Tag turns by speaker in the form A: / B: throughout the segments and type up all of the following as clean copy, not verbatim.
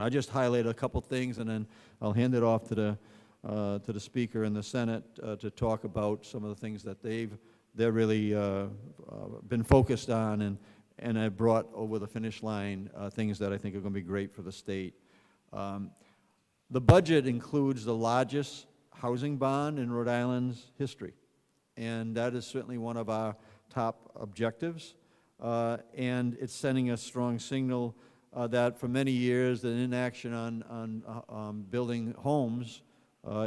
A: I just highlighted a couple things, and then I'll hand it off to the Speaker in the Senate to talk about some of the things that they're really been focused on and have brought over the finish line, things that I think are going to be great for the state. The budget includes the largest housing bond in Rhode Island's history, and that is certainly one of our top objectives, and it's sending a strong signal that for many years the inaction on building homes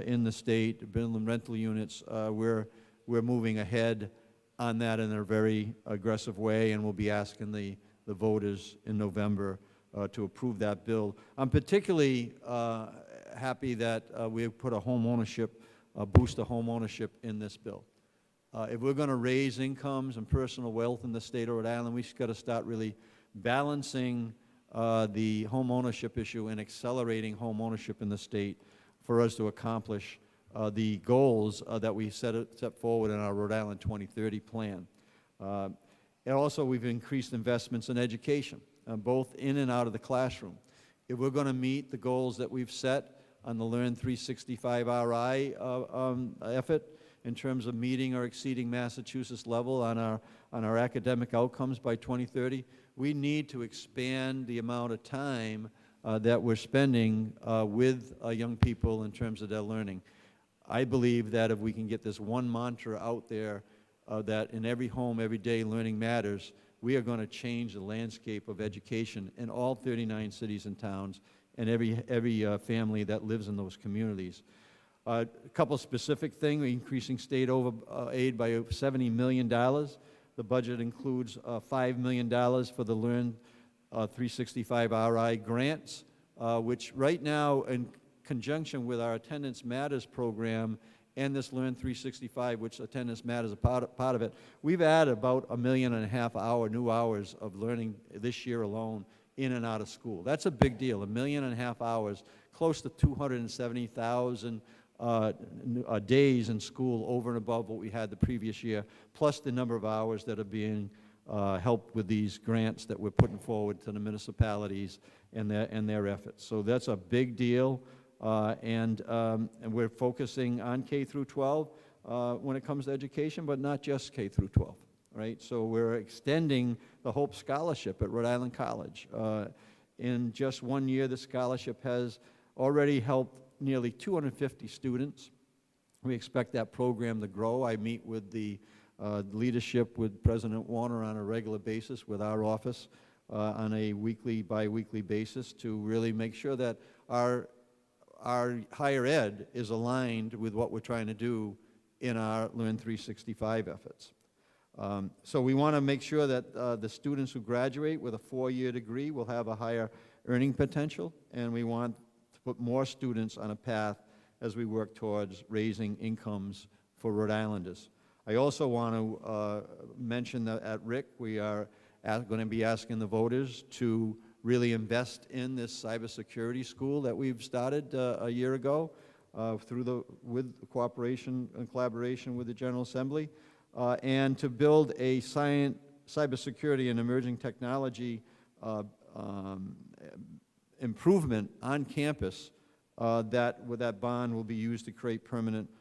A: in the state, building rental units, we're moving ahead on that in a very aggressive way, and we'll be asking the voters in November to approve that bill. I'm particularly happy that we've put a home ownership, boost to home ownership in this bill. If we're going to raise incomes and personal wealth in the state of Rhode Island, we've got to start really balancing the home ownership issue and accelerating home ownership in the state for us to accomplish the goals that we set forward in our Rhode Island 2030 plan. And also, we've increased investments in education, both in and out of the classroom. If we're going to meet the goals that we've set on the Learn 365 RI effort in terms of meeting or exceeding Massachusetts level on our academic outcomes by 2030, we need to expand the amount of time that we're spending with young people in terms of their learning. I believe that if we can get this one mantra out there that in every home, every day, learning matters, we are going to change the landscape of education in all 39 cities and towns and every family that lives in those communities. A couple specific things: increasing state aid by $70 million. The budget includes $5 million for the Learn 365 RI grants, which right now, in conjunction with our Attendance Matters program and this Learn 365, which Attendance Matters is a part of it, we've added about 1.5 million new hours of learning this year alone in and out of school. That's a big deal. 1.5 million hours, close to 270,000 days in school over and above what we had the previous year, plus the number of hours that are being helped with these grants that we're putting forward to the municipalities and their efforts. So that's a big deal, and we're focusing on K through 12 when it comes to education, but not just K through 12, right? So we're extending the Hope Scholarship at Rhode Island College. In just 1 year, the scholarship has already helped nearly 250 students. We expect that program to grow. I meet with the leadership with President Warner on a regular basis with our office on a weekly, bi-weekly basis to really make sure that our higher ed is aligned with what we're trying to do in our Learn 365 efforts. So we want to make sure that the students who graduate with a 4-year degree will have a higher earning potential, and we want to put more students on a path as we work towards raising incomes for Rhode Islanders. I also want to mention that at RIC we are going to be asking the voters to really invest in this cybersecurity school that we've started a year ago with cooperation and collaboration with the General Assembly, and to build a cybersecurity and emerging technology improvement on campus that bond will be used to create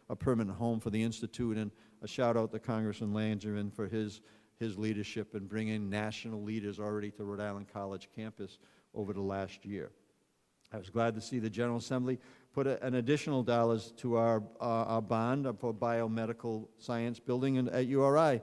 A: a permanent home for the Institute. And a shout out to Congressman Langevin for his leadership in bringing national leaders already to Rhode Island College campus over the last year. I was glad to see the General Assembly put an additional dollars to our bond for biomedical science building at URI.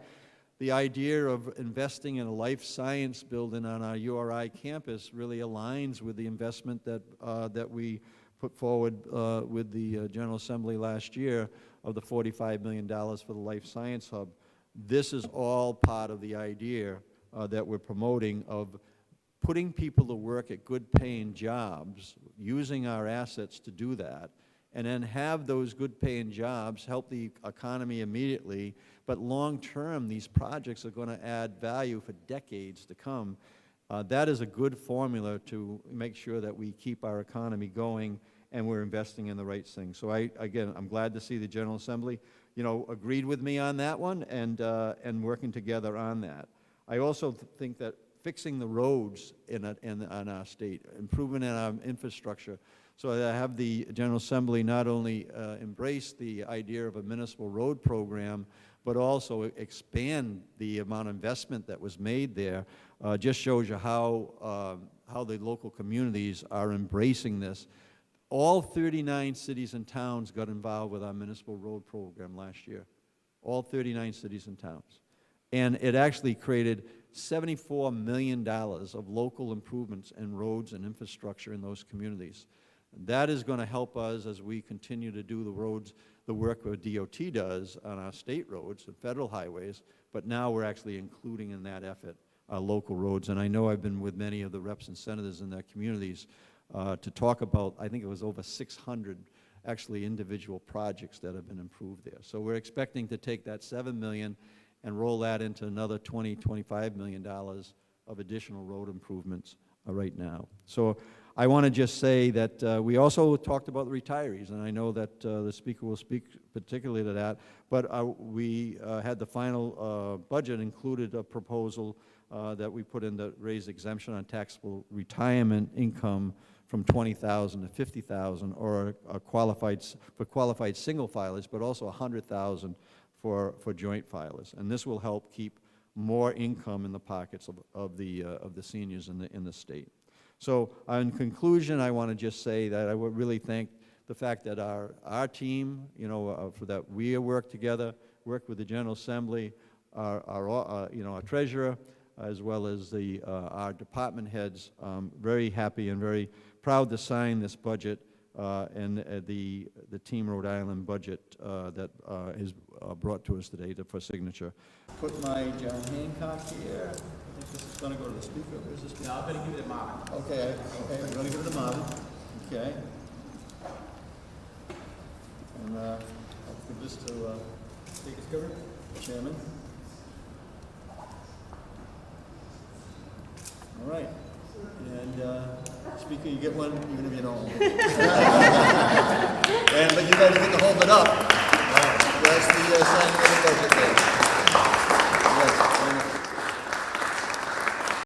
A: The idea of investing in a life science building on our URI campus really aligns with the investment that we put forward with the General Assembly last year of the $45 million for the Life Science Hub. This is all part of the idea that we're promoting of putting people to work at good paying jobs, using our assets to do that, and then have those good paying jobs help the economy immediately, but long term these projects are going to add value for decades to come. That is a good formula to make sure that we keep our economy going and we're investing in the right things. So again, I'm glad to see the General Assembly, agreed with me on that one and working together on that. I also think that fixing the roads in our state, improvement in our infrastructure. So I have the General Assembly not only embrace the idea of a municipal road program, but also expand the amount of investment that was made there. Just shows you how the local communities are embracing this. All 39 cities and towns got involved with our municipal road program last year. All 39 cities and towns. And it actually created $74 million of local improvements in roads and infrastructure in those communities. That is going to help us as we continue to do the work that DOT does on our state roads and federal highways, but now we're actually including in that effort our local roads. And I know I've been with many of the reps and senators in their communities to talk about, I think it was over 600 actually individual projects that have been improved there. So we're expecting to take that $7 million and roll that into another $25 million of additional road improvements right now. So I want to just say that we also talked about the retirees, and I know that the speaker will speak particularly to that, but we had the final budget included a proposal that we put in to raise exemption on taxable retirement income from $20,000 to $50,000, or for qualified single filers, but also $100,000 for joint filers. And this will help keep more income in the pockets of the seniors in the state. So in conclusion, I want to just say that I would really thank the fact that our team, for that we work together, work with the General Assembly, our treasurer, as well as our department heads. Very happy and very proud to sign this budget and the Team Rhode Island budget that is brought to us today for signature. Put my John Hancock here. I think this is going to go to the speaker. Where's the speaker?
B: No, I'm going to give it to Marvin.
A: Okay, I'm going to give it to Marvin. Okay. And I'll give this to
B: Speaker's cover.
A: Chairman. All right. And Speaker, you get one, even if you don't. But you guys get to hold it up. That's the signing of the budget there.